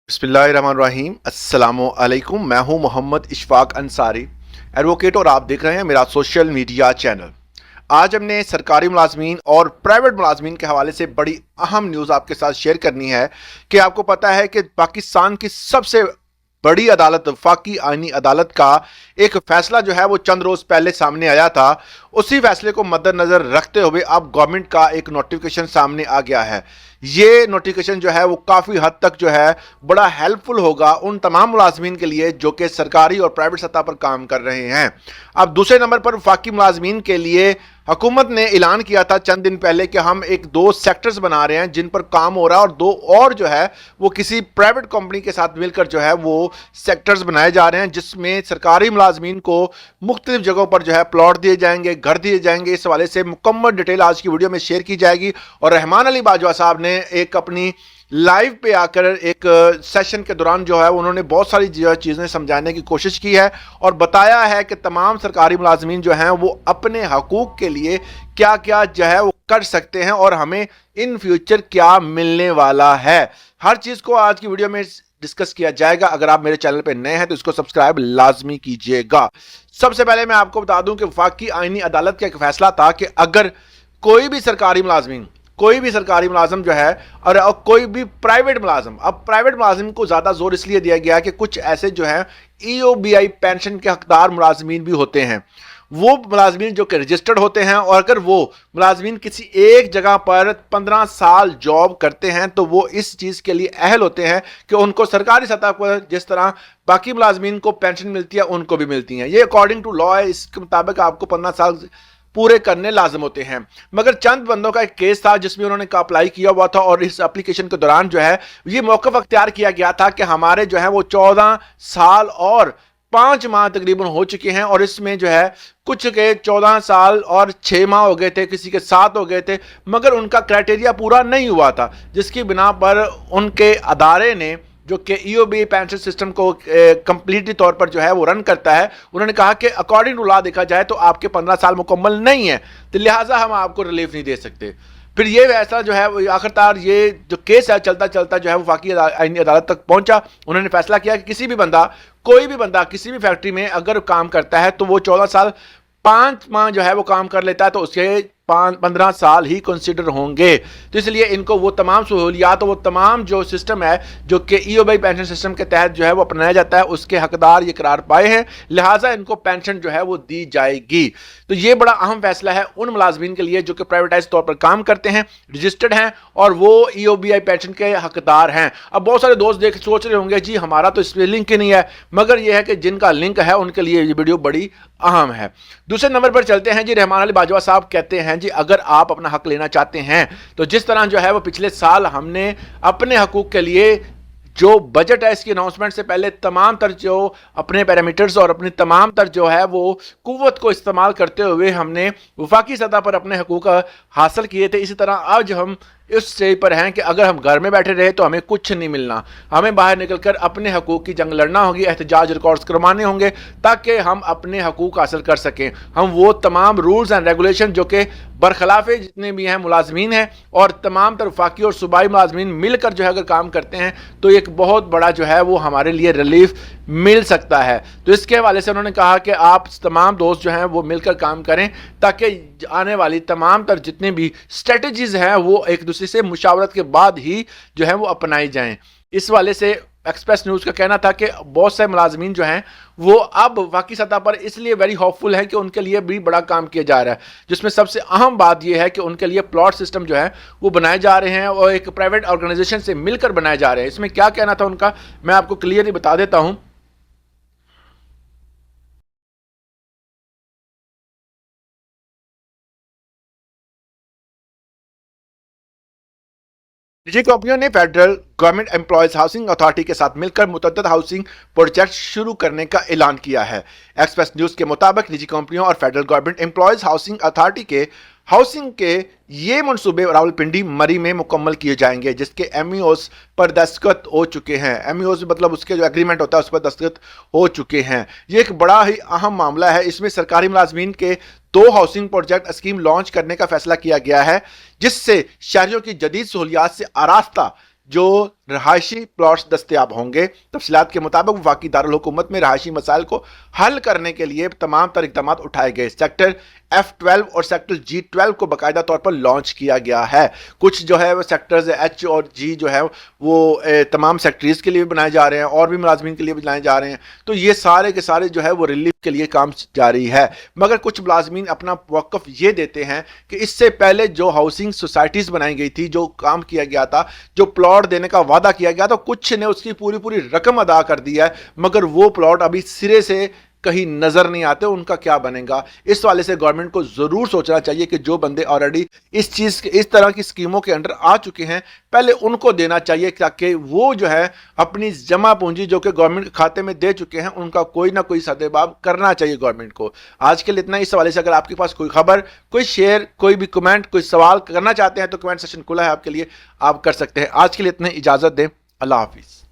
बिस्मिल्लाहिर्रहमानिर्रहीम अस्सलामुअलैकुम। मैं हूं मोहम्मद इशफाक अंसारी, एडवोकेट, और आप देख रहे हैं मेरा सोशल मीडिया चैनल। आज हमने सरकारी मुलाजमीन और प्राइवेट मुलाजमीन के हवाले से बड़ी अहम न्यूज़ आपके साथ शेयर करनी है कि आपको पता है कि पाकिस्तान की सबसे बड़ी अदालत वफाकी आईनी अदालत का एक फैसला जो है वो चंद रोज़ पहले सामने आया था। उसी फैसले को मद्देनज़र रखते हुए अब गवर्नमेंट का एक नोटिफिकेशन सामने आ गया है। ये नोटिफिकेशन जो है वो काफ़ी हद तक जो है बड़ा हेल्पफुल होगा उन तमाम मुलाजमीन के लिए जो कि सरकारी और प्राइवेट सतह पर काम कर रहे हैं। अब दूसरे नंबर पर वफाकी मुलाजमीन के लिए हुकूमत ने ऐलान किया था चंद दिन पहले कि हम दो सेक्टर्स बना रहे हैं जिन पर काम हो रहा है, और दो और जो है वो किसी प्राइवेट कंपनी के साथ मिलकर जो है वो सेक्टर्स बनाए जा रहे हैं, जिसमें सरकारी मुलाजमीन को मुख्तलिफ जगहों पर जो है प्लॉट दिए जाएंगे, घर दिए जाएंगे। इस हवाले से मुकम्मल डिटेल आज की वीडियो में शेयर की जाएगी। और रहमान अली बाजवा साहब ने एक अपनी लाइव पे आकर एक सेशन के दौरान जो है उन्होंने बहुत सारी चीज़ें समझाने की कोशिश की है और बताया है कि तमाम सरकारी मुलाजमीन जो हैं वो अपने हकूक़ के लिए क्या क्या जो है वो कर सकते हैं और हमें इन फ्यूचर क्या मिलने वाला है। हर चीज़ को आज की वीडियो में डिस्कस किया जाएगा। अगर आप मेरे चैनल पे नए हैं तो इसको सब्सक्राइब लाजमी कीजिएगा। सबसे पहले मैं आपको बता दूं कि वफाकी आईनी अदालत का एक फैसला था कि अगर कोई भी सरकारी मुलाजिम जो है और कोई भी प्राइवेट मुलाजिम, अब प्राइवेट मुलाजिम को ज़्यादा जोर इसलिए दिया गया कि कुछ ऐसे जो हैं EOBI पेंशन के हकदार मुलाजमीन भी होते हैं, वो मुलाजमीन जो कि रजिस्टर्ड होते हैं, और अगर वो मुलाजमीन किसी एक जगह पर 15 साल जॉब करते हैं तो वो इस चीज़ के लिए अहल होते हैं कि उनको सरकारी सतह पर जिस तरह बाकी मुलाजमीन को पेंशन मिलती है उनको भी मिलती हैं। ये अकॉर्डिंग टू लॉ है, इसके मुताबिक आपको 15 साल पूरे करने लाजिम होते हैं। मगर चंद बंदों का एक केस था जिसमें उन्होंने अप्लाई किया हुआ था, और इस एप्लीकेशन के दौरान जो है ये मौक़िफ़ अख्तियार किया गया था कि हमारे जो है वो 14 साल और 5 माह तकरीबन हो चुके हैं, और इसमें जो है कुछ के 14 साल और 6 माह हो गए थे, किसी के 7 हो गए थे, मगर उनका क्राइटेरिया पूरा नहीं हुआ था, जिसकी बिना पर उनके अदारे ने जो कि EOBI पेंशन सिस्टम को कंप्लीटली तौर पर जो है वो रन करता है, उन्होंने कहा कि अकॉर्डिंग टू लॉ देखा जाए तो आपके 15 साल मुकम्मल नहीं है, तो लिहाजा हम आपको रिलीफ नहीं दे सकते। फिर ये फैसला जो है आखिरकार ये जो केस है चलता चलता जो है वफाकी आईनी अदालत तक पहुंचा। उन्होंने फैसला किया कि कोई भी बंदा किसी भी फैक्ट्री में अगर काम करता है तो वो 14 साल 5 माह जो है वो काम कर लेता है तो उसके 15 साल ही कंसिडर होंगे। तो इसलिए इनको वो तमाम सहूलियात और वो तमाम जो सिस्टम है जो कि EOBI पेंशन सिस्टम के तहत जो है वो अपनाया जाता है उसके हकदार ये करार पाए हैं, लिहाजा इनको पेंशन जो है वो दी जाएगी। तो ये बड़ा अहम फैसला है उन मुलाजमीन के लिए जो कि प्राइवेटाइज तौर पर काम करते हैं, रजिस्टर्ड हैं और वो EOBI पेंशन के हकदार हैं। अब बहुत सारे दोस्त सोच रहे होंगे जी हमारा तो इसमें लिंक ही नहीं है, मगर यह है कि जिनका लिंक है उनके लिए ये वीडियो बड़ी अहम है। दूसरे नंबर पर चलते हैं जी। रहमान अली बाजवा साहब कहते हैं जी अगर आप अपना हक लेना चाहते हैं तो जिस तरह जो है वो पिछले साल हमने अपने हकूक के लिए जो बजट है इसकी अनाउंसमेंट से पहले तमाम तर जो अपने पैरामीटर्स और अपनी तमाम तर जो है वो कुव्वत को इस्तेमाल करते हुए हमने वफाकी सतह पर अपने हकूक हासिल किए थे, इसी तरह आज हम इस स्टेज पर हैं कि अगर हम घर में बैठे रहे तो हमें कुछ नहीं मिलना, हमें बाहर निकलकर अपने हकूक़ की जंग लड़ना होगी, एहतजाज रिकॉर्ड्स करवाने होंगे ताकि हम अपने हकूक़ हासिल कर सकें। हम वो तमाम रूल्स एंड रेगुलेशन जो कि बरखिलाफ़ जितने भी हैं मुलाजमीन हैं और तमाम तर वफाकी और सूबाई मुलाजमीन मिलकर जो है अगर काम करते हैं तो एक बहुत बड़ा जो है वो हमारे लिए रिलीफ मिल सकता है। तो इसके हवाले से उन्होंने कहा कि आप तमाम दोस्त जो हैं वो मिलकर काम करें ताकि आने वाली तमाम तर जितने भी स्ट्रेटजीज़ हैं वो एक दूसरे से मुशावरत के बाद ही जो है वो अपनाई जाएं। इस वाले से एक्सप्रेस न्यूज़ का कहना था कि बहुत से मुलाजमीन जो हैं वो अब वफाकी सतह पर इसलिए वेरी होपफुल है कि उनके लिए भी बड़ा काम किया जा रहा है, जिसमें सबसे अहम बात यह है कि उनके लिए प्लॉट सिस्टम जो है वो बनाए जा रहे हैं और एक प्राइवेट ऑर्गेनाइजेशन से मिलकर बनाए जा रहे हैं। इसमें क्या कहना था उनका मैं आपको क्लियरली बता देता हूँ। निजी कंपनियों ने federal government employees housing authority के साथ मिलकर मुतअद्दिद हाउसिंग प्रोजेक्ट शुरू करने का ऐलान किया है। एक्सप्रेस न्यूज के मुताबिक निजी कंपनियों और federal government employees housing authority के हाउसिंग के ये मंसूबे रावलपिंडी मरी में मुकम्मल किए जाएंगे, जिसके MEOs पर दस्तखत हो चुके हैं। MEOs मतलब उसके जो एग्रीमेंट होता है उस पर दस्तखत हो चुके हैं। ये एक बड़ा ही अहम मामला है। इसमें सरकारी मुलाजमीन के 2 हाउसिंग प्रोजेक्ट स्कीम लॉन्च करने का फैसला किया गया है, जिससे शहरियों की जदीद सहूलियात से आरास्ता जो रहायशी प्लॉट्स दस्तयाब होंगे। तफसीलात के मुताबिक वफाकी दारुल हुकूमत में रहायशी मसाइल को हल करने के लिए तमाम तर इक़दाम उठाए गए। सेक्टर F12 और सेक्टर G12 को बाकायदा तौर पर लॉन्च किया गया है। कुछ जो है वो सेक्टर्स H और G जो है वो तमाम सेक्टरीज के लिए भी बनाए जा रहे हैं और भी मुलाजमीन के लिए भी बनाए जा रहे हैं। तो ये सारे के सारे जो है वो रिलीफ के लिए काम जारी है। मगर कुछ मुलाजमीन अपना वक़्फ़ ये देते हैं कि इससे पहले जो हाउसिंग सोसाइटीज़ बनाई गई थी, जो काम किया गया था, जो प्लॉट देने का वादा किया गया, तो कुछ ने उसकी पूरी पूरी रकम अदा कर दी है, मगर वो प्लॉट अभी सिरे से कहीं नजर नहीं आते। उनका क्या बनेगा? इस वाले से गवर्नमेंट को जरूर सोचना चाहिए कि जो बंदे ऑलरेडी इस तरह की स्कीमों के अंडर आ चुके हैं, पहले उनको देना चाहिए, ताकि वो जो है अपनी जमा पूंजी जो कि गवर्नमेंट के खाते में दे चुके हैं, उनका कोई ना कोई सदेबाब करना चाहिए गवर्नमेंट को। आज के लिए इतना। इस हवाले से अगर आपके पास कोई खबर, कोई शेयर, कोई भी कमेंट, कोई सवाल करना चाहते हैं तो कमेंट सेक्शन खुला है आपके लिए, आप कर सकते हैं। आज के लिए इतने, इजाजत दें। अल्लाह हाफिज।